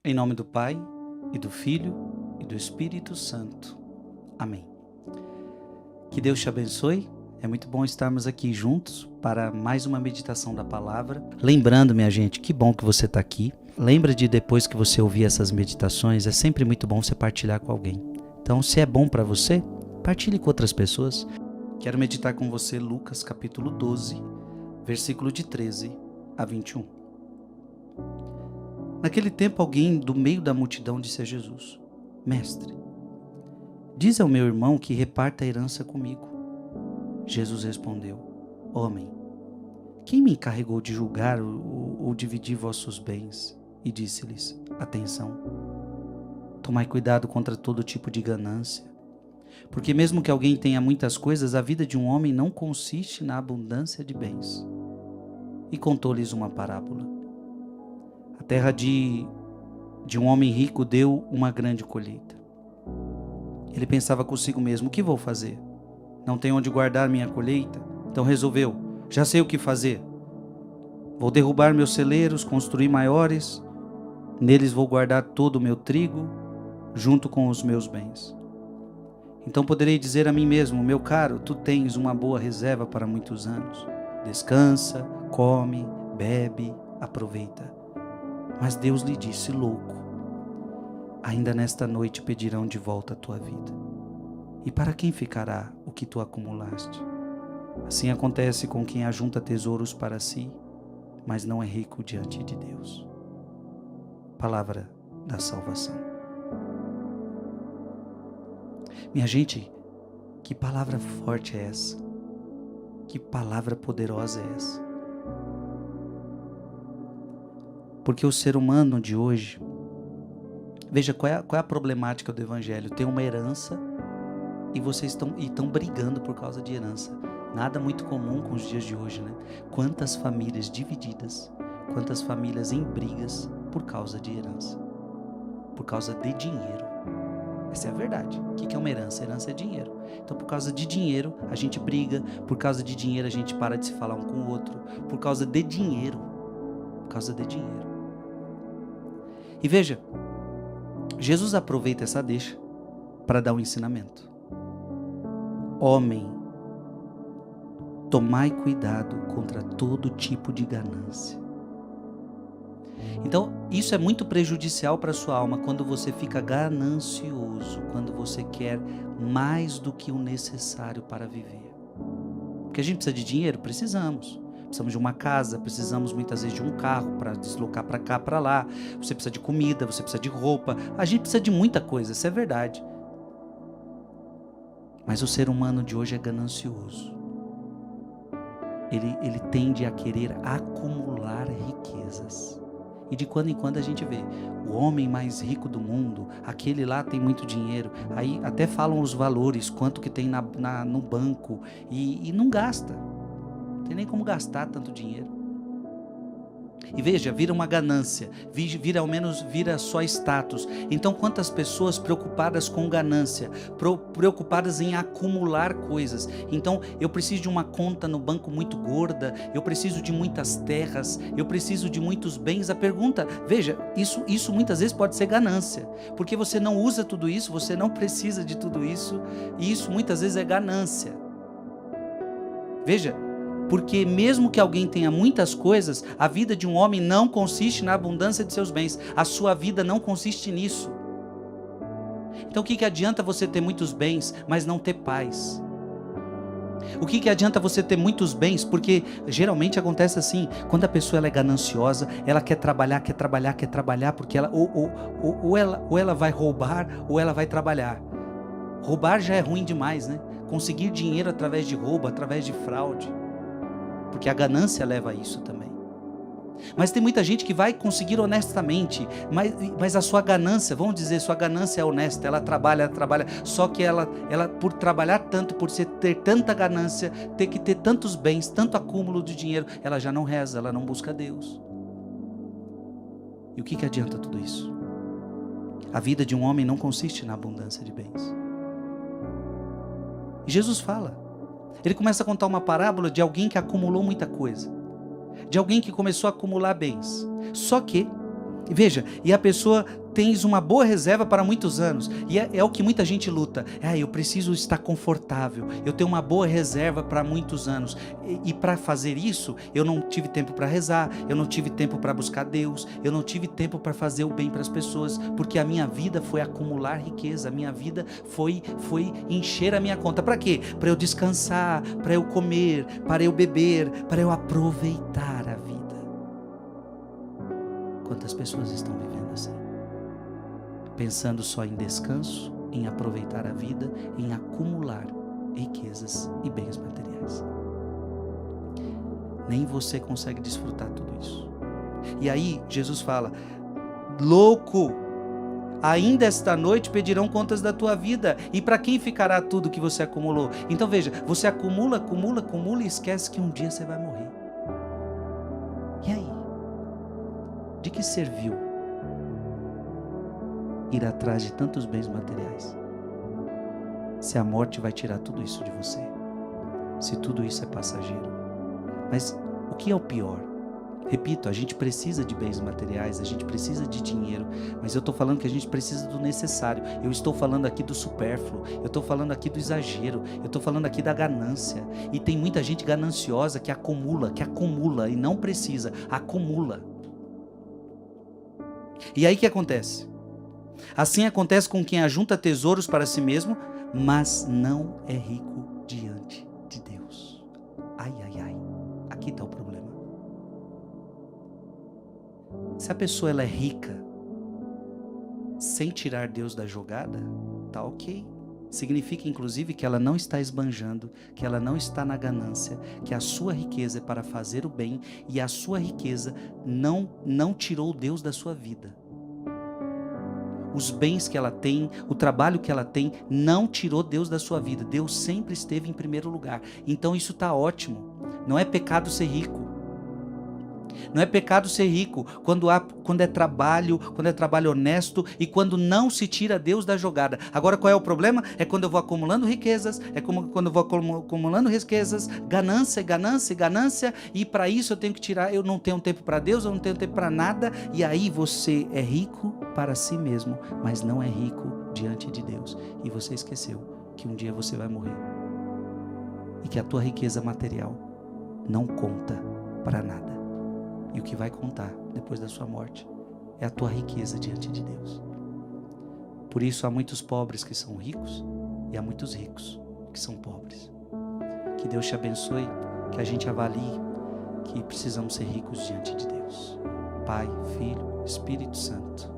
Em nome do Pai, e do Filho, e do Espírito Santo. Amém. Que Deus te abençoe. É muito bom estarmos aqui juntos para mais uma meditação da palavra. Lembrando, minha gente, que bom que você está aqui. Lembra de depois que você ouvir essas meditações, é sempre muito bom você partilhar com alguém. Então, se é bom para você, partilhe com outras pessoas. Quero meditar com você Lucas capítulo 12, versículo de 13 a 21. Naquele tempo, alguém do meio da multidão disse a Jesus: Mestre, diz ao meu irmão que reparta a herança comigo. Jesus respondeu: Homem, quem me encarregou de julgar ou dividir vossos bens? E disse-lhes: Atenção, tomai cuidado contra todo tipo de ganância, porque mesmo que alguém tenha muitas coisas, a vida de um homem não consiste na abundância de bens. E contou-lhes uma parábola. A terra de um homem rico deu uma grande colheita. Ele pensava consigo mesmo: o que vou fazer? Não tenho onde guardar minha colheita. Então resolveu: já sei o que fazer. Vou derrubar meus celeiros, construir maiores. Neles vou guardar todo o meu trigo, junto com os meus bens. Então poderei dizer a mim mesmo: meu caro, tu tens uma boa reserva para muitos anos. Descansa, come, bebe, aproveita. Mas Deus lhe disse: louco, ainda nesta noite pedirão de volta a tua vida. E para quem ficará o que tu acumulaste? Assim acontece com quem ajunta tesouros para si, mas não é rico diante de Deus. Palavra da salvação. Minha gente, que palavra forte é essa? Que palavra poderosa é essa? Porque o ser humano de hoje, veja qual é a problemática do evangelho. Tem uma herança e vocês estão brigando por causa de herança. Nada muito comum com os dias de hoje, né? Quantas famílias divididas, quantas famílias em brigas por causa de herança, por causa de dinheiro. Essa é a verdade. O que é uma herança? Herança é dinheiro. Então, por causa de dinheiro, a gente briga. Por causa de dinheiro, a gente para de se falar um com o outro. Por causa de dinheiro. Por causa de dinheiro. E veja, Jesus aproveita essa deixa para dar um ensinamento. Homem, tomai cuidado contra todo tipo de ganância. Então, isso é muito prejudicial para a sua alma quando você fica ganancioso, quando você quer mais do que o necessário para viver. Porque a gente precisa de dinheiro? Precisamos. Precisamos de uma casa, precisamos muitas vezes de um carro para deslocar para cá, para lá. Você precisa de comida, você precisa de roupa. A gente precisa de muita coisa, isso é verdade. Mas o ser humano de hoje é ganancioso. Ele tende a querer acumular riquezas. E de quando em quando a gente vê o homem mais rico do mundo, aquele lá tem muito dinheiro. Aí até falam os valores, quanto que tem no banco e não gasta. Não tem nem como gastar tanto dinheiro. E veja, vira uma ganância, vira só status. Então quantas pessoas preocupadas com ganância, preocupadas em acumular coisas. Então eu preciso de uma conta no banco muito gorda, eu preciso de muitas terras, eu preciso de muitos bens. A pergunta, veja, isso muitas vezes pode ser ganância, porque você não usa tudo isso, você não precisa de tudo isso, e isso muitas vezes é ganância. Veja, porque mesmo que alguém tenha muitas coisas, a vida de um homem não consiste na abundância de seus bens. A sua vida não consiste nisso. Então o que adianta você ter muitos bens, mas não ter paz? O que adianta você ter muitos bens? Porque geralmente acontece assim, quando a pessoa ela é gananciosa, ela quer trabalhar, porque ela ou ela vai roubar, ou ela vai trabalhar. Roubar já é ruim demais, né? Conseguir dinheiro através de roubo, através de fraude. Porque a ganância leva a isso também. Mas tem muita gente que vai conseguir honestamente, mas a sua ganância, vamos dizer, sua ganância é honesta, ela trabalha, só que ela por trabalhar tanto, por ter tanta ganância, ter que ter tantos bens, tanto acúmulo de dinheiro, ela já não reza, ela não busca Deus. E o que adianta tudo isso? A vida de um homem não consiste na abundância de bens. E Jesus fala. Ele começa a contar uma parábola de alguém que acumulou muita coisa, de alguém que começou a acumular bens. Só que Veja, e a pessoa tens uma boa reserva para muitos anos, e é o que muita gente luta. Eu preciso estar confortável, eu tenho uma boa reserva para muitos anos, e para fazer isso, eu não tive tempo para rezar, eu não tive tempo para buscar Deus, eu não tive tempo para fazer o bem para as pessoas, porque a minha vida foi acumular riqueza, a minha vida foi encher a minha conta. Para quê? Para eu descansar, para eu comer, para eu beber, para eu aproveitar a vida. Quantas pessoas estão vivendo assim? Pensando só em descanso, em aproveitar a vida, em acumular riquezas e bens materiais. Nem você consegue desfrutar tudo isso. E aí Jesus fala: louco, ainda esta noite pedirão contas da tua vida, e para quem ficará tudo que você acumulou? Então veja, você acumula e esquece que um dia você vai morrer. E aí? De que serviu ir atrás de tantos bens materiais, se a morte vai tirar tudo isso de você, se tudo isso é passageiro? Mas o que é o pior? Repito, a gente precisa de bens materiais, a gente precisa de dinheiro, mas eu estou falando que a gente precisa do necessário. Eu estou falando aqui do supérfluo, eu estou falando aqui do exagero, eu estou falando aqui da ganância. E tem muita gente gananciosa que acumula e não precisa, acumula. E aí o que acontece? Assim acontece com quem ajunta tesouros para si mesmo, mas não é rico diante de Deus. Ai, aqui está o problema. Se a pessoa ela é rica, sem tirar Deus da jogada, tá ok. Significa inclusive que ela não está esbanjando, que ela não está na ganância, que a sua riqueza é para fazer o bem, e a sua riqueza não tirou Deus da sua vida. Os bens que ela tem, o trabalho que ela tem, não tirou Deus da sua vida. Deus sempre esteve em primeiro lugar. Então isso está ótimo. Não é pecado ser rico. Não é pecado ser rico quando é trabalho honesto e quando não se tira Deus da jogada. Agora qual é o problema? É quando eu vou acumulando riquezas, quando eu vou acumulando riquezas, ganância, e para isso eu tenho que tirar, eu não tenho tempo para Deus, eu não tenho tempo para nada, e aí você é rico para si mesmo, mas não é rico diante de Deus. E você esqueceu que um dia você vai morrer e que a tua riqueza material não conta para nada. E o que vai contar depois da sua morte é a tua riqueza diante de Deus. Por isso há muitos pobres que são ricos e há muitos ricos que são pobres. Que Deus te abençoe, que a gente avalie que precisamos ser ricos diante de Deus. Pai, Filho, Espírito Santo.